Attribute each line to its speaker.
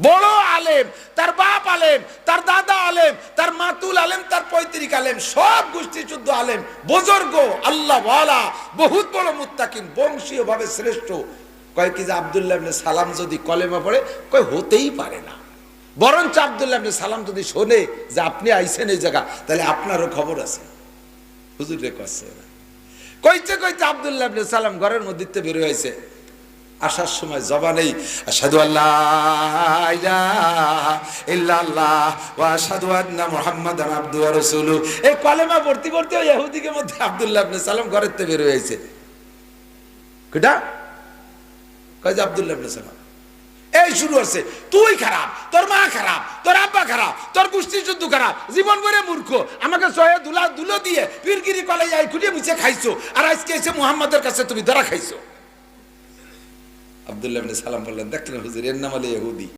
Speaker 1: বড় আলেম, তার বাপ আলেম, তার দাদা আলেম, তার মাতুল আলেম, তার পৈতৃক আলেম, সব গোষ্ঠীশুদ্ধ আলেম, বুজুর্গ, আল্লাহ ওয়ালা, বহুত বড় মুত্তাকিন, বংশীয় ভাবে শ্রেষ্ঠ। কয় কি যে আব্দুল্লাহ ইবনে সালাম যদি কলেমা পড়ে, কয় হতেই পারে না। বরঞ্চ আব্দুল্লাহ ইবনে সালাম যদি শোনে যে আপনি আইছেন এই জায়গা, তাহলে আপনারও খবর আছে। হুজুর রে কইছে না, কইতে কইতে আব্দুল্লাহ ইবনে সালাম ঘরের মধ্যে বের হয়েছে। আসার সময় জবানেই আশহাদু আল্লাহ ইলাহা ইল্লাল্লাহ ওয়া আশহাদু আন্না মুহাম্মাদান আবদুহু ওয়া রাসূলুহু, এই কলেমা পড়তে পড়তে ওই ইহুদিকে মধ্যে আব্দুল্লাহ ইবনে সালাম ঘরের থেকে বের হয়েছে। কেডা? কয় যে আব্দুল্লাহ ইবনে সালাম। এই শুরু হচ্ছে, তুই খারাপ, তোর মা খারাপ, তোর আব্বা খারাপ, তোর গোষ্ঠী যুদ্ধ খারাপ, জীবন ভরে মূর্খ, আমাকে সহে দুলো দিয়ে পীরগিরি কলে যাই খুঁটিয়ে মুছে খাইছো, আর আজকে এসে মুহাম্মাদের কাছে তুমি ধরা খাইছো। আব্দুল্লাহ ইবনে সালাম বললেন, দেখলেন হুজুর, এর নাম হলো ইহুদি।